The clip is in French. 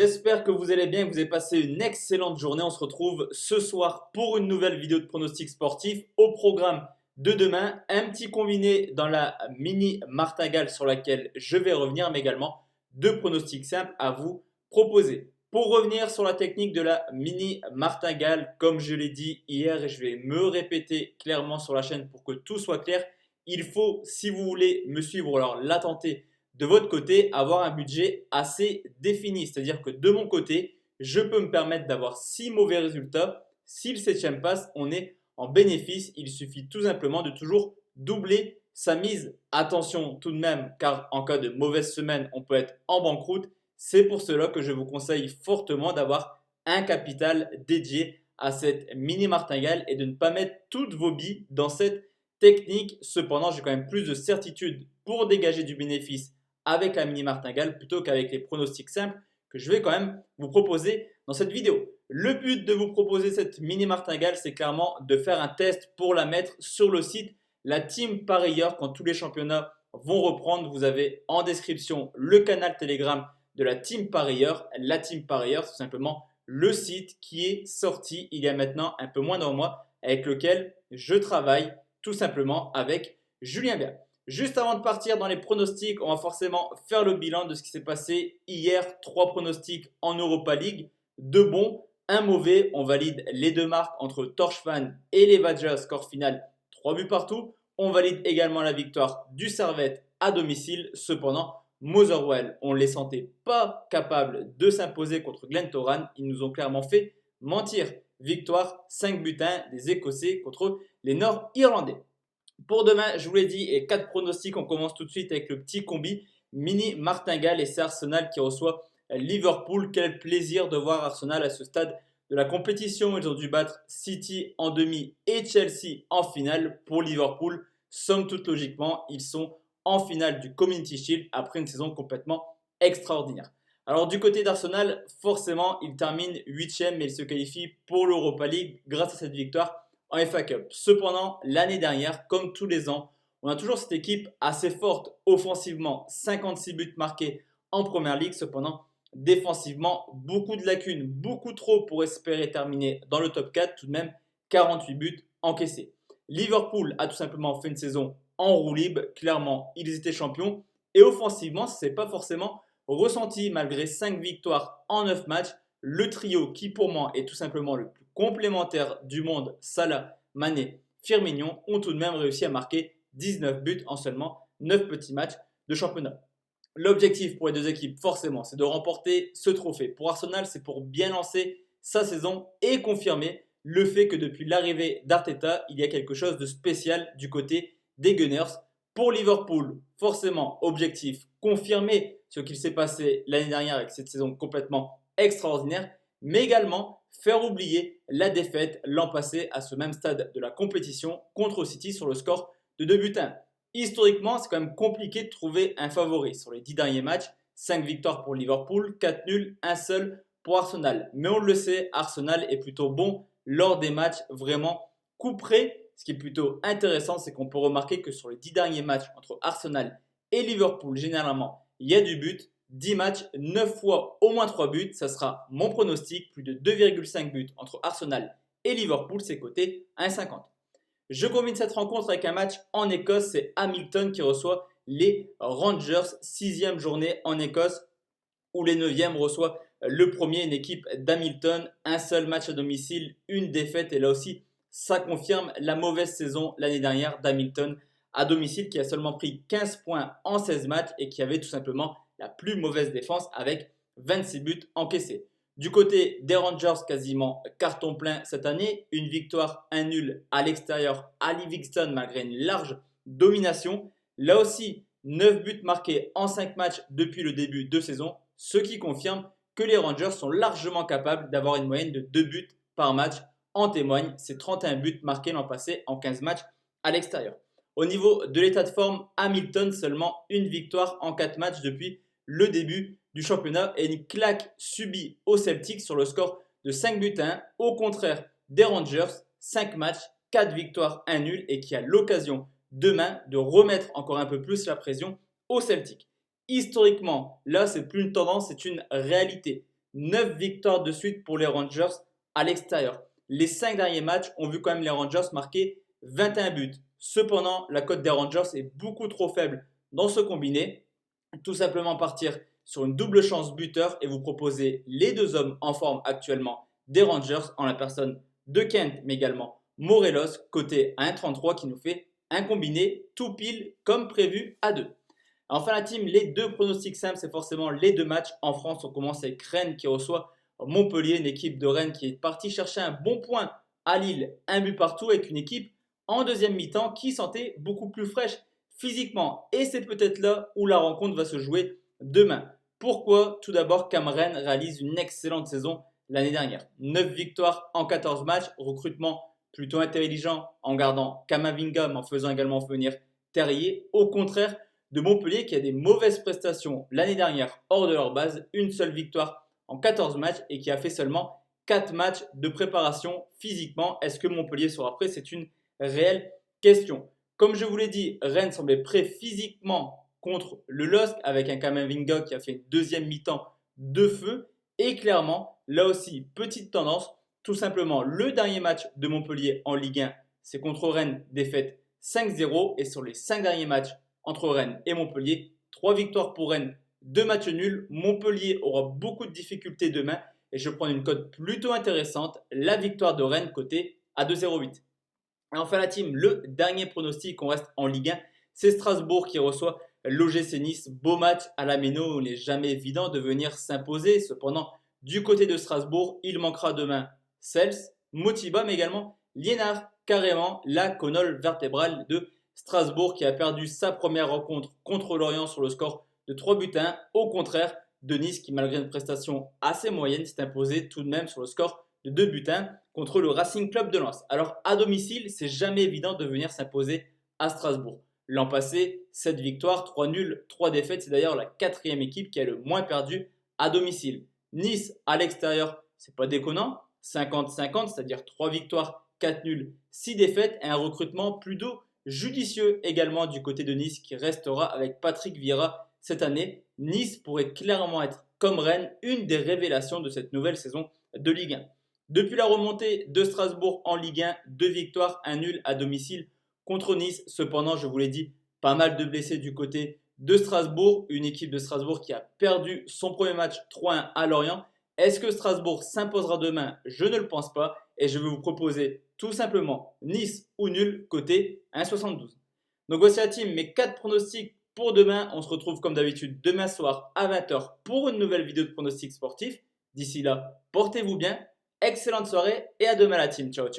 J'espère que vous allez bien, que vous avez passé une excellente journée. On se retrouve ce soir pour une nouvelle vidéo de pronostic sportif. Au programme de demain, un petit combiné dans la mini martingale sur laquelle je vais revenir, mais également deux pronostics simples à vous proposer. Pour revenir sur la technique de la mini martingale, comme je l'ai dit hier et je vais me répéter clairement sur la chaîne pour que tout soit clair, il faut, si vous voulez me suivre, alors la tenter de votre côté, avoir un budget assez défini. C'est-à-dire que de mon côté, je peux me permettre d'avoir 6 mauvais résultats. Si le 7e passe, on est en bénéfice. Il suffit tout simplement de toujours doubler sa mise. Attention tout de même, car en cas de mauvaise semaine, on peut être en banqueroute. C'est pour cela que je vous conseille fortement d'avoir un capital dédié à cette mini martingale et de ne pas mettre toutes vos billes dans cette technique. Cependant, j'ai quand même plus de certitude pour dégager du bénéfice avec la mini martingale plutôt qu'avec les pronostics simples que je vais quand même vous proposer dans cette vidéo. Le but de vous proposer cette mini martingale, c'est clairement de faire un test pour la mettre sur le site La Team Parieur quand tous les championnats vont reprendre. Vous avez en description le canal Telegram de la Team Parieur. La Team Parieur, c'est tout simplement le site qui est sorti il y a maintenant un peu moins d'un mois avec lequel je travaille tout simplement avec Julien Bert. Juste avant de partir dans les pronostics, on va forcément faire le bilan de ce qui s'est passé hier. 3 pronostics en Europa League, 2 bons, 1 mauvais. On valide les 2 marques entre Torchfan et les Vadja, score final 3 buts partout. On valide également la victoire du Servette à domicile. Cependant, Motherwell, on ne les sentait pas capables de s'imposer contre Glentoran. Ils nous ont clairement fait mentir. Victoire 5 buts 1 des Écossais contre les Nord-Irlandais. Pour demain, je vous l'ai dit, et 4 pronostics, on commence tout de suite avec le petit combi mini martingale et c'est Arsenal qui reçoit Liverpool. Quel plaisir de voir Arsenal à ce stade de la compétition. Ils ont dû battre City en demi et Chelsea en finale. Pour Liverpool, somme toute logiquement, ils sont en finale du Community Shield après une saison complètement extraordinaire. Alors du côté d'Arsenal, forcément, il termine 8e mais il se qualifie pour l'Europa League grâce à cette victoire en FA Cup. Cependant, l'année dernière, comme tous les ans, on a toujours cette équipe assez forte offensivement, 56 buts marqués en Première Ligue. Cependant, défensivement, beaucoup de lacunes, beaucoup trop pour espérer terminer dans le top 4, tout de même 48 buts encaissés. Liverpool a tout simplement fait une saison en roue libre, clairement, ils étaient champions et offensivement, ce n'est pas forcément ressenti malgré 5 victoires en 9 matchs. Le trio qui pour moi est tout simplement le plus complémentaire du monde, Salah, Mané, Firmino, ont tout de même réussi à marquer 19 buts en seulement 9 petits matchs de championnat. L'objectif pour les deux équipes, forcément, c'est de remporter ce trophée. Pour Arsenal, c'est pour bien lancer sa saison et confirmer le fait que depuis l'arrivée d'Arteta, il y a quelque chose de spécial du côté des Gunners. Pour Liverpool, forcément, objectif, confirmer ce qu'il s'est passé l'année dernière avec cette saison complètement extraordinaire, mais également faire oublier la défaite l'an passé à ce même stade de la compétition contre City sur le score de 2 buts 1. Historiquement, c'est quand même compliqué de trouver un favori. Sur les 10 derniers matchs, 5 victoires pour Liverpool, 4 nuls, 1 seul pour Arsenal. Mais on le sait, Arsenal est plutôt bon lors des matchs vraiment couperés. Ce qui est plutôt intéressant, c'est qu'on peut remarquer que sur les 10 derniers matchs entre Arsenal et Liverpool, généralement, il y a du but. 10 matchs, 9 fois au moins 3 buts, ça sera mon pronostic, plus de 2,5 buts entre Arsenal et Liverpool, c'est coté 1,50. Je combine cette rencontre avec un match en Écosse, c'est Hamilton qui reçoit les Rangers, 6e journée en Écosse, où les 9e reçoit le premier, une équipe d'Hamilton, un seul match à domicile, une défaite, et là aussi, ça confirme la mauvaise saison l'année dernière d'Hamilton à domicile, qui a seulement pris 15 points en 16 matchs et qui avait tout simplement la plus mauvaise défense avec 26 buts encaissés. Du côté des Rangers, quasiment carton plein cette année. Une victoire, un nul à l'extérieur à Livingston malgré une large domination. Là aussi, 9 buts marqués en 5 matchs depuis le début de saison, ce qui confirme que les Rangers sont largement capables d'avoir une moyenne de 2 buts par match. En témoignent ces 31 buts marqués l'an passé en 15 matchs à l'extérieur. Au niveau de l'état de forme, Hamilton seulement une victoire en 4 matchs depuis le début du championnat et une claque subie au Celtic sur le score de 5 buts à 1. Au contraire des Rangers, 5 matchs, 4 victoires, 1 nul et qui a l'occasion demain de remettre encore un peu plus la pression au Celtic. Historiquement, là c'est plus une tendance, c'est une réalité. 9 victoires de suite pour les Rangers à l'extérieur. Les 5 derniers matchs ont vu quand même les Rangers marquer 21 buts. Cependant, la cote des Rangers est beaucoup trop faible dans ce combiné. Tout simplement partir sur une double chance buteur et vous proposer les deux hommes en forme actuellement des Rangers en la personne de Kent mais également Morelos côté à 1,33 qui nous fait un combiné tout pile comme prévu à 2. Enfin la team, les deux pronostics simples, c'est forcément les deux matchs en France. On commence avec Rennes qui reçoit Montpellier, une équipe de Rennes qui est partie chercher un bon point à Lille, un but partout avec une équipe en deuxième mi-temps qui sentait beaucoup plus fraîche physiquement. Et c'est peut-être là où la rencontre va se jouer demain. Pourquoi? Tout d'abord, Rennes réalise une excellente saison l'année dernière. 9 victoires en 14 matchs, recrutement plutôt intelligent en gardant Kamavinga mais en faisant également venir Terrier. Au contraire de Montpellier qui a des mauvaises prestations l'année dernière hors de leur base, une seule victoire en 14 matchs et qui a fait seulement 4 matchs de préparation physiquement. Est-ce que Montpellier sera prêt? C'est une réelle question. Comme je vous l'ai dit, Rennes semblait prêt physiquement contre le LOSC avec un Kamavinga qui a fait une deuxième mi-temps de feu. Et clairement, là aussi, petite tendance, tout simplement le dernier match de Montpellier en Ligue 1, c'est contre Rennes, défaite 5-0. Et sur les 5 derniers matchs entre Rennes et Montpellier, 3 victoires pour Rennes, 2 matchs nuls. Montpellier aura beaucoup de difficultés demain et je prends une cote plutôt intéressante, la victoire de Rennes côté à 2,08. Et enfin la team, le dernier pronostic, on reste en Ligue 1, c'est Strasbourg qui reçoit l'OGC Nice. Beau match à la Méno, il n'est jamais évident de venir s'imposer. Cependant, du côté de Strasbourg, il manquera demain Sels, Motiba, mais également Liénard, carrément la colonne vertébrale de Strasbourg qui a perdu sa première rencontre contre Lorient sur le score de 3 buts à 1. Au contraire de Nice qui, malgré une prestation assez moyenne, s'est imposé tout de même sur le score de 2 buts à 1 contre le Racing Club de Lens. Alors à domicile, c'est jamais évident de venir s'imposer à Strasbourg. L'an passé, 7 victoires, 3 nuls, 3 défaites. C'est d'ailleurs la 4e équipe qui a le moins perdu à domicile. Nice à l'extérieur, c'est pas déconnant. 50-50, c'est-à-dire 3 victoires, 4 nuls, 6 défaites et un recrutement plutôt judicieux également du côté de Nice qui restera avec Patrick Vieira cette année. Nice pourrait clairement être, comme Rennes, une des révélations de cette nouvelle saison de Ligue 1. Depuis la remontée de Strasbourg en Ligue 1, 2 victoires, 1 nul à domicile contre Nice. Cependant, je vous l'ai dit, pas mal de blessés du côté de Strasbourg. Une équipe de Strasbourg qui a perdu son premier match 3-1 à Lorient. Est-ce que Strasbourg s'imposera demain? Je ne le pense pas. Et je vais vous proposer tout simplement Nice ou nul côté 1,72. Donc voici la team, mes 4 pronostics pour demain. On se retrouve comme d'habitude demain soir à 20h pour une nouvelle vidéo de pronostics sportifs. D'ici là, portez-vous bien. Excellente soirée et à demain la team. Ciao, ciao.